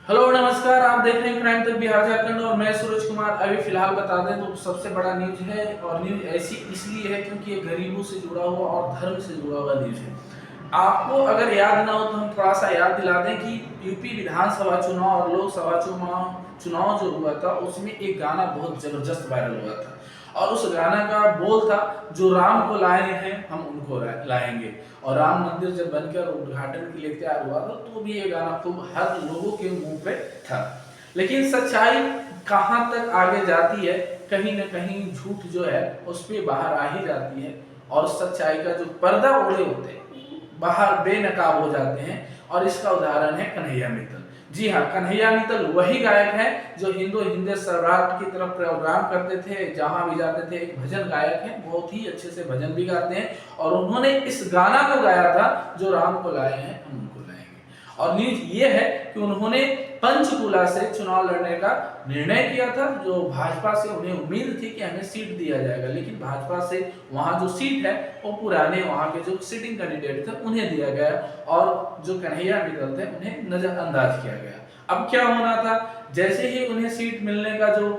Hello नमस्कार, आप देख रहे हैं क्राइम तक बिहार झारखंड और मैं सूरज कुमार। अभी फिलहाल बता दें तो सबसे बड़ा न्यूज है और न्यूज ऐसी इसलिए है क्योंकि ये गरीबों से जुड़ा हुआ और धर्म से जुड़ा हुआ न्यूज है। आपको अगर याद ना हो तो हम थोड़ा सा याद दिला दें कि यूपी विधानसभा चुनाव और लोकसभा चुनाव जो हुआ था उसमें एक गाना बहुत जबरदस्त वायरल हुआ था और उस गाना का बोल था, जो राम को लाए हैं हम उनको लाएंगे। और राम मंदिर जब बनकर उद्घाटन के लिए तैयार हुआ था तो भी ये गाना खूब हर लोगों के मुंह पे था। लेकिन सच्चाई कहाँ तक आगे जाती है, कहीं ना कहीं झूठ जो है उस पर बाहर आ ही जाती है और सच्चाई का जो पर्दा ओढ़े होते हैं बाहर बेनकाब हो जाते हैं। और इसका उदाहरण है कन्हैया मित्तल। जी हाँ, कन्हैया मित्तल वही गायक है जो हिंदू सम्राट की तरफ प्रोग्राम करते थे, जहां भी जाते थे। एक भजन गायक है, बहुत ही अच्छे से भजन भी गाते हैं और उन्होंने इस गाना को गाया था, जो राम को लाए हैं हम उनको लाएंगे। और न्यूज ये है कि उन्होंने पंचकुला से चुनाव लड़ने का निर्णय किया था। जो भाजपा से उन्हें उम्मीद थी कि हमें सीट दिया जाएगा, लेकिन भाजपा से वहां जो सीट है वो पुराने वहां के जो सिटिंग कैंडिडेट थे उन्हें दिया गया और जो कन्हैया मित्तल थे उन्हें नजरअंदाज किया गया। अब क्या होना था, जैसे ही उन्हें सीट मिलने का जो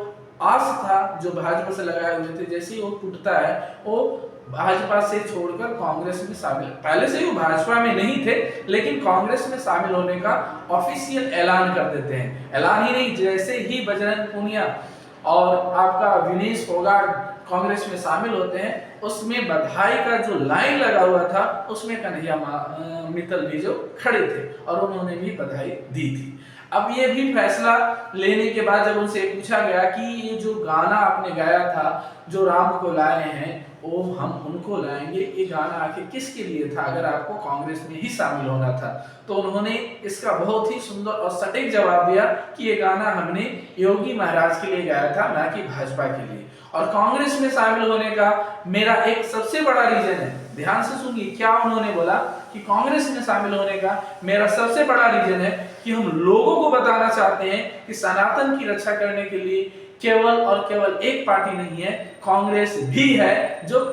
आस था जो भाजपा से लगाए हुए थे, जैसे ही वो टूटता है, वो भाजपा से छोड़कर कांग्रेस में शामिल, पहले से ही वो भाजपा में नहीं थे लेकिन कांग्रेस में शामिल होने का ऑफिशियल ऐलान कर देते हैं। ऐलान ही नहीं, जैसे ही बजरंग पूनिया और आपका विनेश फोगाट कांग्रेस में शामिल होते हैं, उसमें बधाई का जो लाइन लगा हुआ था उसमें कन्हैया मित्तल भी जो खड़े थे और उन्होंने भी बधाई दी थी। अब ये भी फैसला लेने के बाद जब उनसे पूछा गया कि ये जो गाना आपने गाया था, जो राम को लाए हैं वो हम उनको लाएंगे, ये गाना आखिर किसके लिए था अगर आपको कांग्रेस में ही शामिल होना था, तो उन्होंने इसका बहुत ही सुंदर और सटीक जवाब दिया कि ये गाना हमने योगी महाराज के लिए गाया था, ना कि भाजपा के लिए। और कांग्रेस में शामिल होने का मेरा एक सबसे बड़ा रीजन है, ध्यान से सुनिए क्या उन्होंने बोला कि कांग्रेस में शामिल होने का मेरा सबसे बड़ा रीजन है कि हम लोगों को बताना चाहते हैं कि सनातन की रक्षा करने के लिए केवल और केवल एक पार्टी नहीं है, कांग्रेस भी है जो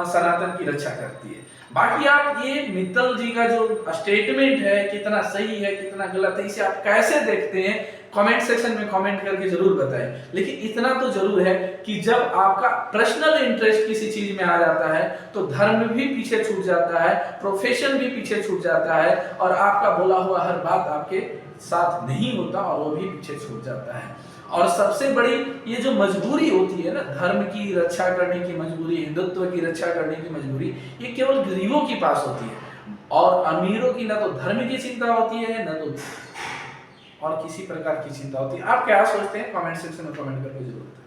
सनातन की रक्षा करती है। बाकी आप ये मित्तल जी का जो स्टेटमेंट है कितना सही है कितना गलत है, इसे आप कैसे देखते हैं कमेंट सेक्शन में कमेंट करके जरूर बताएं। लेकिन इतना तो जरूर है कि जब आपका पर्सनल इंटरेस्ट किसी चीज में आ जाता है तो धर्म भी पीछे छूट जाता है, प्रोफेशन भी पीछे छूट जाता है और आपका बोला हुआ हर बात आपके साथ नहीं होता और वो भी पीछे छूट जाता है। और सबसे बड़ी ये जो मजबूरी होती है ना, धर्म की रक्षा करने की मजबूरी, हिंदुत्व की रक्षा करने की मजबूरी, ये केवल गरीबों के पास होती है और अमीरों की ना तो धर्म की चिंता होती है ना तो और किसी प्रकार की चिंता होती है। आप क्या सोचते हैं कमेंट सेक्शन में कमेंट करके जरूर बताएं।